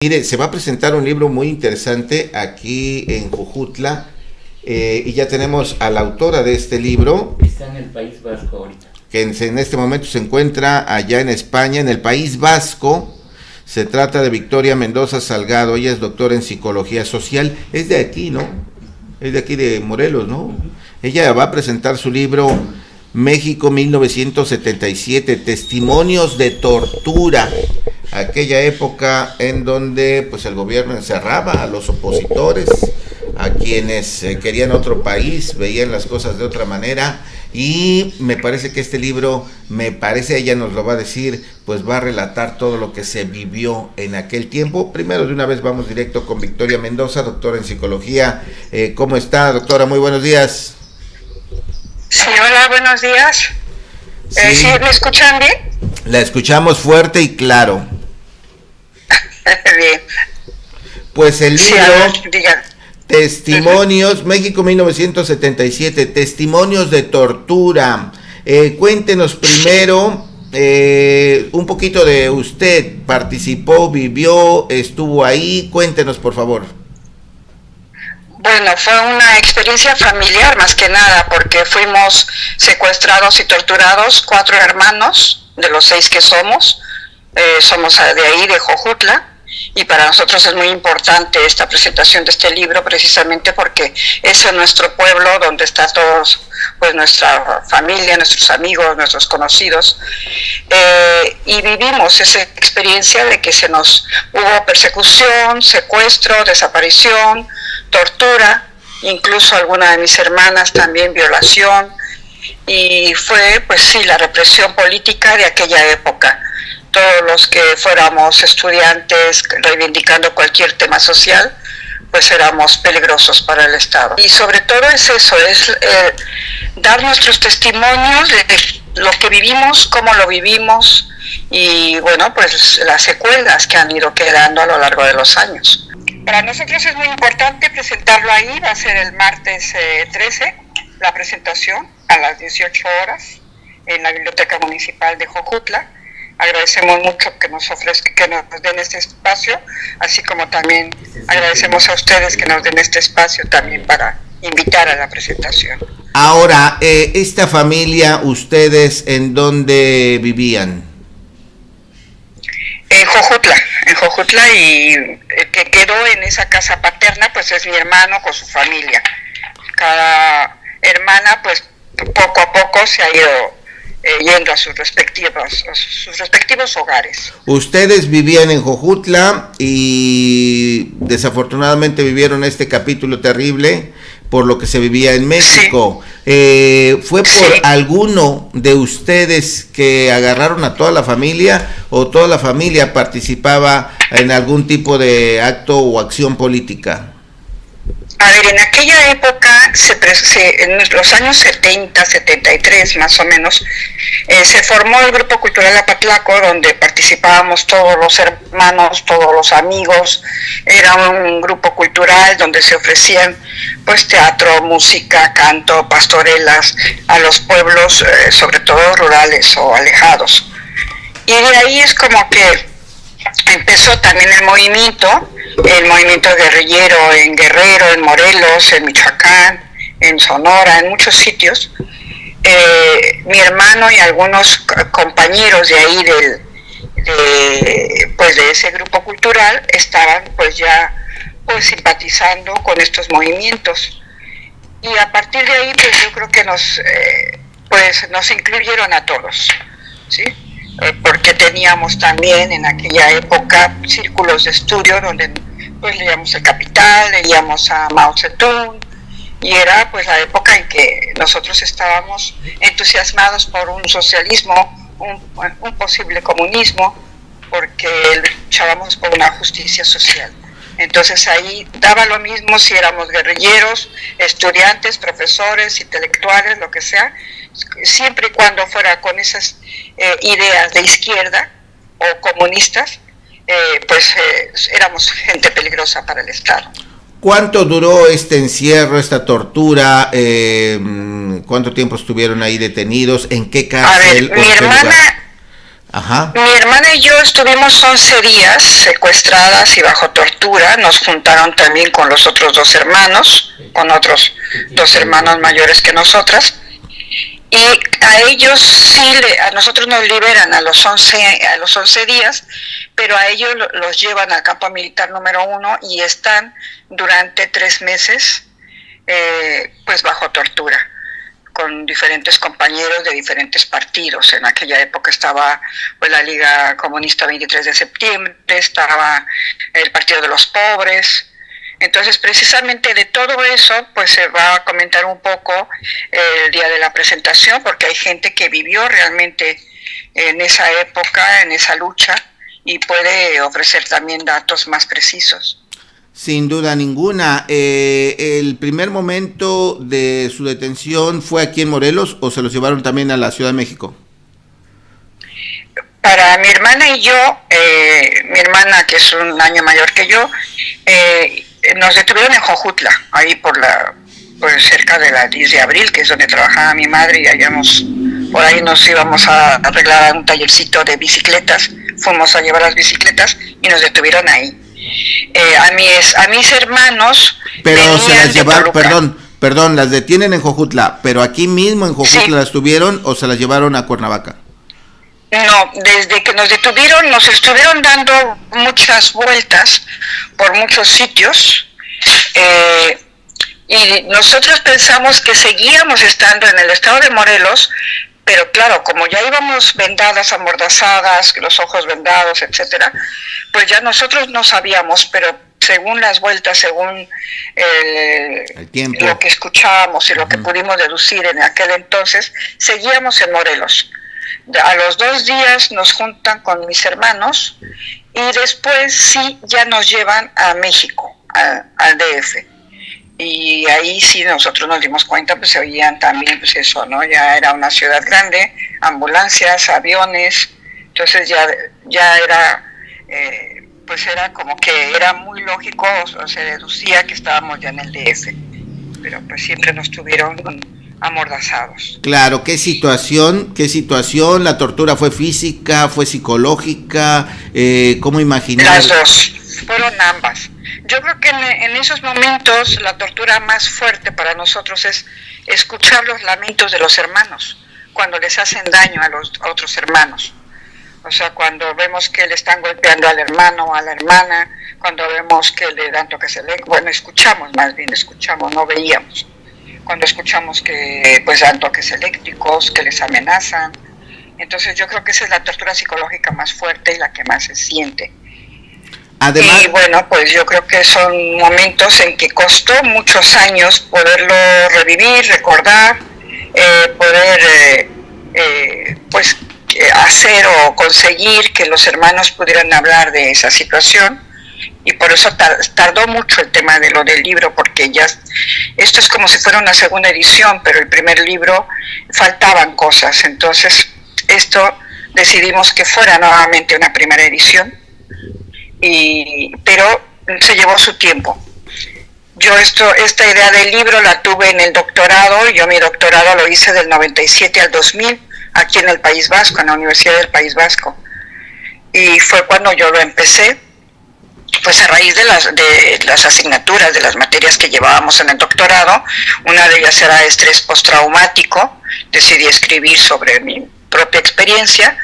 Mire, se va a presentar un libro muy interesante aquí en Jojutla y ya tenemos a la autora de este libro. Está en el País Vasco ahorita. Que en este momento se encuentra allá en España, en el País Vasco. Se trata de Victoria Mendoza Salgado. Ella es doctora en psicología social. Es de aquí, ¿no? Es de aquí de Morelos, ¿no? Ella va a presentar su libro México 1977, Testimonios de Tortura. Aquella época en donde pues el gobierno encerraba a los opositores, a quienes querían otro país, veían las cosas de otra manera, y me parece que este libro, ella nos lo va a decir, pues va a relatar todo lo que se vivió en aquel tiempo. Primero de una vez vamos directo con Victoria Mendoza, doctora en psicología. ¿Cómo está, doctora? Muy buenos días. Sí, hola, buenos días. ¿Sí me escuchan bien? La escuchamos fuerte y claro. Bien. Pues el libro, sí, ver, diga. Testimonios, México 1977, Testimonios de Tortura. Cuéntenos primero un poquito de usted. ¿Participó, vivió, estuvo ahí? Cuéntenos, por favor. Bueno, fue una experiencia familiar más que nada, porque fuimos secuestrados y torturados 4 hermanos de los 6 que somos. Somos de ahí, de Jojutla. Y para nosotros es muy importante esta presentación de este libro, precisamente porque es en nuestro pueblo donde está todos, pues nuestra familia, nuestros amigos, nuestros conocidos, y vivimos esa experiencia de que hubo persecución, secuestro, desaparición, tortura, incluso alguna de mis hermanas también violación, y fue, pues sí, la represión política de aquella época. Todos los que fuéramos estudiantes reivindicando cualquier tema social, pues éramos peligrosos para el Estado. Y sobre todo es eso, es dar nuestros testimonios de lo que vivimos, cómo lo vivimos y bueno, pues las secuelas que han ido quedando a lo largo de los años. Para nosotros es muy importante presentarlo ahí, va a ser el martes 13, la presentación a las 18 horas en la Biblioteca Municipal de Jojutla. Agradecemos mucho que nos den este espacio, así como también agradecemos a ustedes que nos den este espacio también para invitar a la presentación. Ahora, esta familia, ¿ustedes en dónde vivían? En Jojutla, y el que quedó en esa casa paterna pues es mi hermano con su familia. Cada hermana pues poco a poco se ha ido yendo a sus respectivos hogares. Ustedes vivían en Jojutla y desafortunadamente vivieron este capítulo terrible por lo que se vivía en México. Sí. ¿Fue por alguno de ustedes que agarraron a toda la familia o toda la familia participaba en algún tipo de acto o acción política? A ver, en aquella época, en los años 70, 73 más o menos, se formó el Grupo Cultural Apatlaco, donde participábamos todos los hermanos, todos los amigos. Era un grupo cultural donde se ofrecían pues teatro, música, canto, pastorelas a los pueblos, sobre todo rurales o alejados. Y de ahí es como que empezó también el movimiento guerrillero en Guerrero, en Morelos, en Michoacán, en Sonora, en muchos sitios. Mi hermano y algunos compañeros de ahí de ese grupo cultural estaban pues ya simpatizando con estos movimientos. Y a partir de ahí pues yo creo que nos incluyeron a todos, ¿sí? Porque teníamos también en aquella época círculos de estudio donde pues leíamos El Capital, leíamos a Mao Zedong, y era pues la época en que nosotros estábamos entusiasmados por un socialismo, un posible comunismo, porque luchábamos por una justicia social. Entonces ahí daba lo mismo si éramos guerrilleros, estudiantes, profesores, intelectuales, lo que sea, siempre y cuando fuera con esas ideas de izquierda o comunistas, éramos gente peligrosa para el Estado. ¿Cuánto duró este encierro, esta tortura? ¿Cuánto tiempo estuvieron ahí detenidos? ¿En qué cárcel? A ver, mi hermana, Ajá. Mi hermana y yo estuvimos 11 días secuestradas y bajo tortura. Nos juntaron también con los otros dos hermanos, con otros dos hermanos mayores que nosotras. Y a ellos sí, a nosotros nos liberan a los 11 días, pero a ellos los llevan al campo militar número 1 y están durante 3 meses pues bajo tortura, con diferentes compañeros de diferentes partidos. En aquella época estaba pues la Liga Comunista 23 de septiembre, estaba el Partido de los Pobres. Entonces, precisamente de todo eso, pues se va a comentar un poco el día de la presentación, porque hay gente que vivió realmente en esa época, en esa lucha, y puede ofrecer también datos más precisos. Sin duda ninguna. ¿El primer momento de su detención fue aquí en Morelos o se los llevaron también a la Ciudad de México? Para mi hermana y yo, mi hermana, que es un año mayor que yo, nos detuvieron en Jojutla, ahí por cerca de la 10 de abril, que es donde trabajaba mi madre, y por ahí nos íbamos a arreglar un tallercito de bicicletas, fuimos a llevar las bicicletas y nos detuvieron ahí. A mis hermanos, pero se las llevaron, perdón, las detienen en Jojutla, pero aquí mismo en Jojutla sí. ¿Las tuvieron o se las llevaron a Cuernavaca? No, desde que nos detuvieron nos estuvieron dando muchas vueltas por muchos sitios, y nosotros pensamos que seguíamos estando en el estado de Morelos, pero claro, como ya íbamos vendadas, amordazadas, los ojos vendados, etcétera, pues ya nosotros no sabíamos, pero según las vueltas, según el tiempo, lo que escuchábamos y lo que pudimos deducir en aquel entonces, seguíamos en Morelos. A los 2 días nos juntan con mis hermanos y después sí ya nos llevan a México, al DF. Y ahí sí nosotros nos dimos cuenta, pues se oían también, pues eso, ¿no? Ya era una ciudad grande, ambulancias, aviones, entonces ya era, pues era como que era muy lógico, o se deducía que estábamos ya en el DF, pero pues siempre nos tuvieron amordazados. Claro, ¿qué situación? ¿La tortura fue física, fue psicológica? ¿Cómo imaginar? Las dos, fueron ambas. Yo creo que en esos momentos la tortura más fuerte para nosotros es escuchar los lamentos de los hermanos, cuando les hacen daño a los otros hermanos. O sea, cuando vemos que le están golpeando al hermano o a la hermana, cuando vemos que le dan toques eléctricos, bueno, escuchamos, no veíamos. Cuando escuchamos que pues dan toques eléctricos, que les amenazan. Entonces yo creo que esa es la tortura psicológica más fuerte y la que más se siente. Además, y bueno, pues yo creo que son momentos en que costó muchos años poderlo revivir, recordar, poder pues hacer o conseguir que los hermanos pudieran hablar de esa situación. Y por eso tardó mucho el tema de lo del libro, porque ya esto es como si fuera una segunda edición, pero el primer libro faltaban cosas, entonces esto decidimos que fuera nuevamente una primera edición, pero se llevó su tiempo. Yo esta idea del libro la tuve en el doctorado. Yo mi doctorado lo hice del 97 al 2000 aquí en el País Vasco, en la Universidad del País Vasco, y fue cuando yo lo empecé. Pues a raíz de las asignaturas, de las materias que llevábamos en el doctorado, una de ellas era estrés postraumático, decidí escribir sobre mi propia experiencia,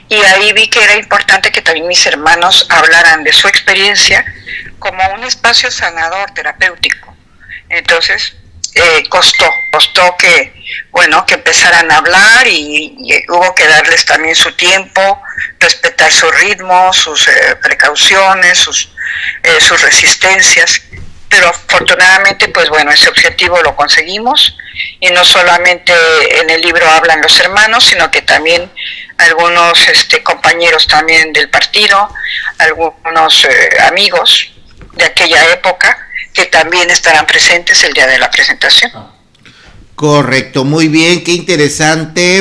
y ahí vi que era importante que también mis hermanos hablaran de su experiencia como un espacio sanador, terapéutico. Entonces, costó que empezaran a hablar y hubo que darles también su tiempo, respetar su ritmo, sus precauciones, sus resistencias, pero afortunadamente pues bueno, ese objetivo lo conseguimos, y no solamente en el libro hablan los hermanos, sino que también algunos compañeros también del partido, algunos amigos de aquella época que también estarán presentes el día de la presentación. Correcto, muy bien, qué interesante.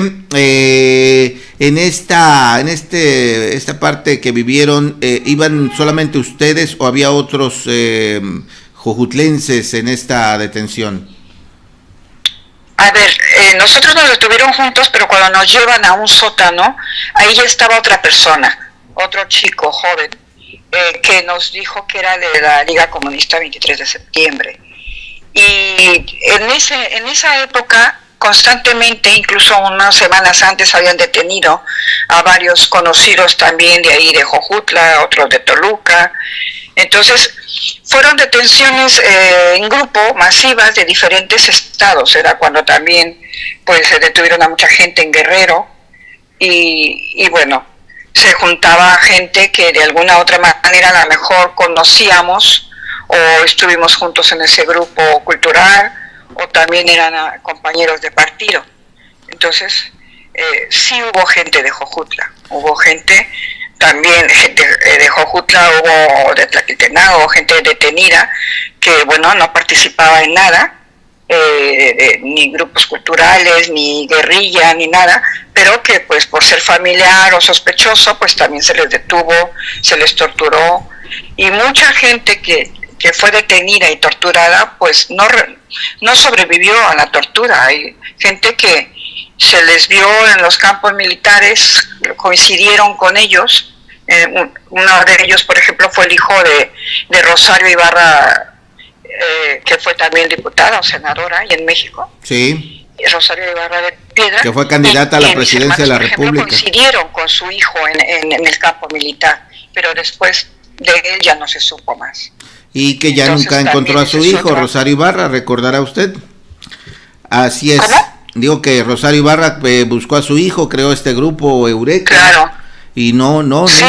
En esta parte que vivieron, ¿iban solamente ustedes o había otros jojutlenses en esta detención? A ver, nosotros nos detuvieron juntos, pero cuando nos llevan a un sótano, ahí ya estaba otra persona, otro chico joven, que nos dijo que era de la Liga Comunista 23 de septiembre. Y en esa época, constantemente, incluso unas semanas antes, habían detenido a varios conocidos también de ahí, de Jojutla, otros de Toluca. Entonces, fueron detenciones en grupo, masivas, de diferentes estados. Era cuando también pues se detuvieron a mucha gente en Guerrero y bueno, se juntaba gente que de alguna otra manera a lo mejor conocíamos o estuvimos juntos en ese grupo cultural o también eran compañeros de partido. Entonces, sí hubo gente de Jojutla, hubo gente también de Jojutla, hubo de Tlaquiltenango, gente detenida que, bueno, no participaba en nada, ni grupos culturales, ni guerrilla, ni nada, pero que pues por ser familiar o sospechoso, pues también se les detuvo, se les torturó, y mucha gente que fue detenida y torturada, pues no sobrevivió a la tortura. Hay gente que se les vio en los campos militares, coincidieron con ellos. Uno de ellos, por ejemplo, fue el hijo de Rosario Ibarra, que fue también diputada o senadora ahí en México. Sí. Rosario Ibarra de Piedra. Que fue candidata a la presidencia de la República. Por ejemplo, coincidieron con su hijo en el campo militar, pero después de él ya no se supo más. Y que ya entonces, nunca encontró a su hijo, Rosario Ibarra, ¿recordará usted? Así es. ¿Cómo? Digo que Rosario Ibarra buscó a su hijo, creó este grupo Eureka. Claro. Y no sí.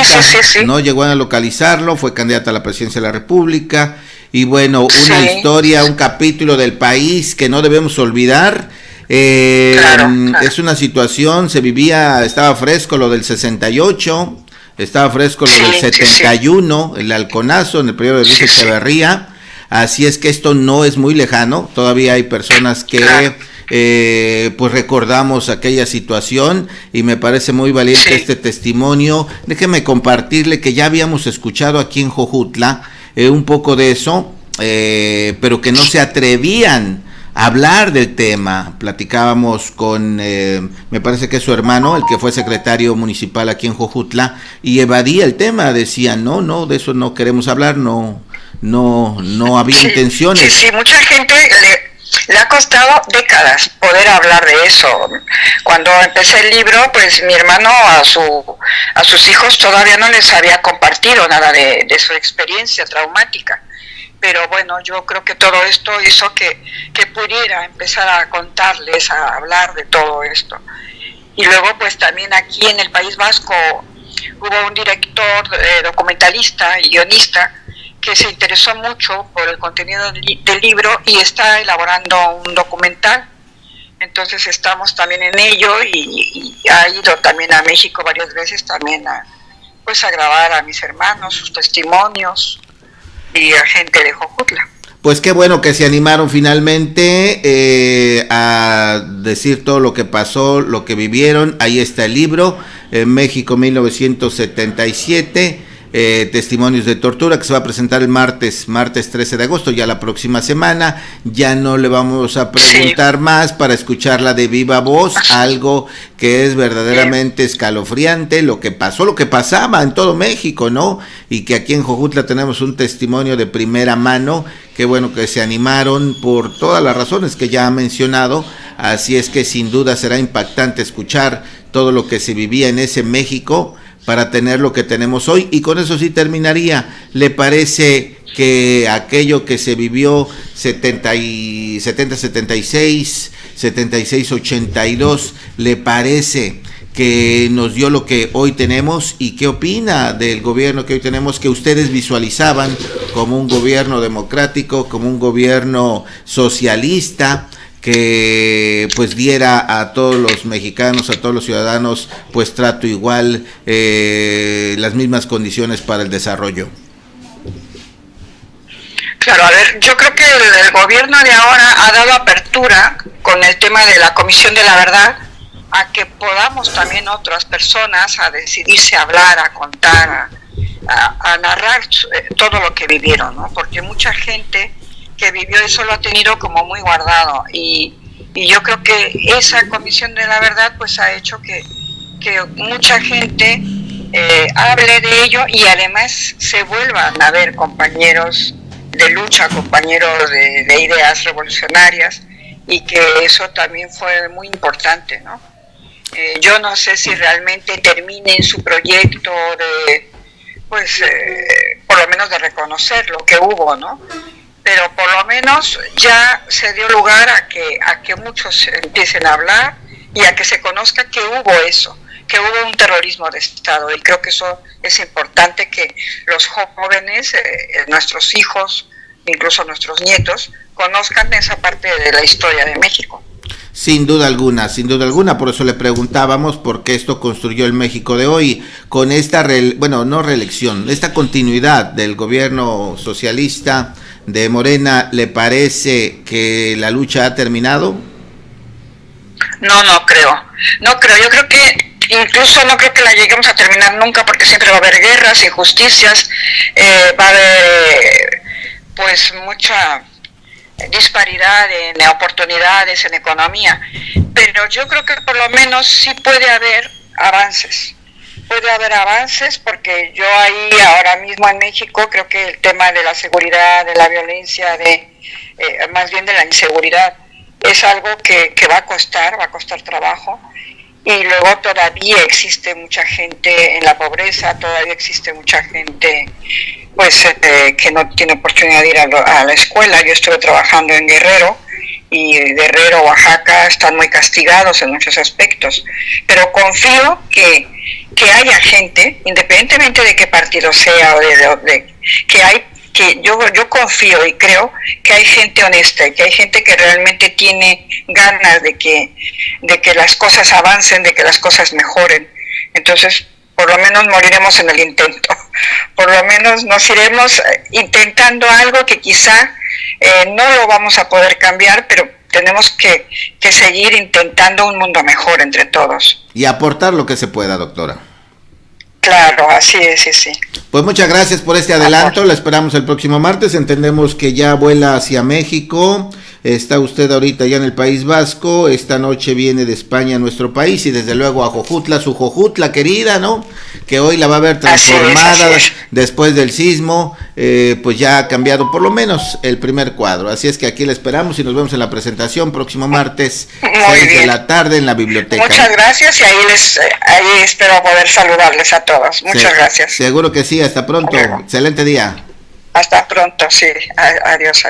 no llegó a localizarlo, fue candidata a la presidencia de la República. Y bueno, una historia, un capítulo del país que no debemos olvidar. Claro. Es una situación, estaba fresco lo del 68. Estaba fresco lo del 71, el halconazo en el periodo de Luis Echeverría, así es que esto no es muy lejano, todavía hay personas que pues recordamos aquella situación y me parece muy valiente este testimonio. Déjeme compartirle que ya habíamos escuchado aquí en Jojutla un poco de eso, pero que no se atrevían hablar del tema. Platicábamos con, me parece que es su hermano, el que fue secretario municipal aquí en Jojutla, y evadía el tema, decía, no, de eso no queremos hablar, no había intenciones. Sí, mucha gente le ha costado décadas poder hablar de eso. Cuando empecé el libro, pues mi hermano a sus hijos todavía no les había compartido nada de su experiencia traumática. Pero bueno, yo creo que todo esto hizo que pudiera empezar a contarles, a hablar de todo esto. Y luego pues también aquí en el País Vasco hubo un director, documentalista y guionista que se interesó mucho por el contenido del libro y está elaborando un documental. Entonces estamos también en ello y ha ido también a México varias veces también a grabar a mis hermanos, sus testimonios, y a gente de Jojutla. Pues qué bueno que se animaron finalmente a decir todo lo que pasó, lo que vivieron. Ahí está el libro, México 1977, testimonios de tortura, que se va a presentar el martes 13 de agosto, ya la próxima semana. Ya no le vamos a preguntar más para escucharla de viva voz, algo que es verdaderamente escalofriante, lo que pasó, lo que pasaba en todo México, ¿no? Y que aquí en Jojutla tenemos un testimonio de primera mano. Qué bueno que se animaron por todas las razones que ya ha mencionado, así es que sin duda será impactante escuchar todo lo que se vivía en ese México para tener lo que tenemos hoy. Y con eso sí terminaría. ¿Le parece que aquello que se vivió 76, 82, le parece que nos dio lo que hoy tenemos? ¿Y qué opina del gobierno que hoy tenemos, que ustedes visualizaban como un gobierno democrático, como un gobierno socialista, que pues diera a todos los mexicanos, a todos los ciudadanos, pues trato igual, las mismas condiciones para el desarrollo? Claro, a ver, yo creo que el gobierno de ahora ha dado apertura con el tema de la Comisión de la Verdad a que podamos también otras personas a decidirse a hablar, a contar, a narrar todo lo que vivieron, ¿no? Porque mucha gente que vivió eso lo ha tenido como muy guardado y Y yo creo que esa Comisión de la Verdad pues ha hecho que mucha gente hable de ello y además se vuelvan a ver compañeros de lucha, compañeros de ideas revolucionarias, y que eso también fue muy importante, ¿no? Yo no sé si realmente terminen su proyecto de, pues, por lo menos de reconocer lo que hubo, ¿no? Pero por lo menos ya se dio lugar a que muchos empiecen a hablar y a que se conozca que hubo eso, que hubo un terrorismo de Estado, y creo que eso es importante, que los jóvenes, nuestros hijos, incluso nuestros nietos, conozcan esa parte de la historia de México. Sin duda alguna, por eso le preguntábamos por qué esto construyó el México de hoy, con esta, no reelección, esta continuidad del gobierno socialista de Morena. ¿Le parece que la lucha ha terminado? No creo, yo creo que incluso no creo que la lleguemos a terminar nunca, porque siempre va a haber guerras, injusticias, va a haber pues mucha disparidad en oportunidades, en economía, pero yo creo que por lo menos sí puede haber avances, porque yo ahí ahora mismo en México creo que el tema de la seguridad, de la violencia, más bien de la inseguridad, es algo que va a costar trabajo, y luego todavía existe mucha gente en la pobreza, todavía existe mucha gente pues que no tiene oportunidad de ir a la escuela. Yo estuve trabajando en Guerrero, y Guerrero, Oaxaca están muy castigados en muchos aspectos, pero confío que haya gente, independientemente de qué partido sea, yo confío y creo que hay gente honesta, y que hay gente que realmente tiene ganas de que las cosas avancen, de que las cosas mejoren. Entonces, por lo menos moriremos en el intento, por lo menos nos iremos intentando algo que quizá no lo vamos a poder cambiar, pero tenemos que seguir intentando un mundo mejor entre todos. Y aportar lo que se pueda, doctora. Claro, así es, sí. Pues muchas gracias por este adelanto, la esperamos el próximo martes. Entendemos que ya vuela hacia México, está usted ahorita ya en el País Vasco, esta noche viene de España a nuestro país, y desde luego a Jojutla, su Jojutla querida, ¿no? Que hoy la va a ver transformada así es. Después del sismo, pues ya ha cambiado por lo menos el primer cuadro. Así es que aquí la esperamos y nos vemos en la presentación próximo martes, 6 de la tarde en la biblioteca. Muchas gracias, y ahí espero poder saludarles a todos. Muchas gracias. Seguro que sí, hasta pronto. Excelente día. Hasta pronto, sí. Adiós.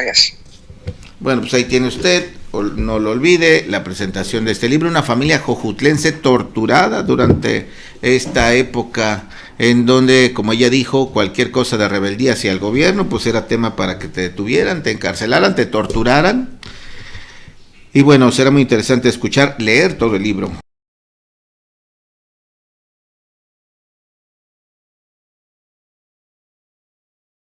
Bueno, pues ahí tiene usted, no lo olvide, la presentación de este libro, una familia jojutlense torturada durante esta época en donde, como ella dijo, cualquier cosa de rebeldía hacia el gobierno, pues era tema para que te detuvieran, te encarcelaran, te torturaran. Y bueno, será muy interesante leer todo el libro.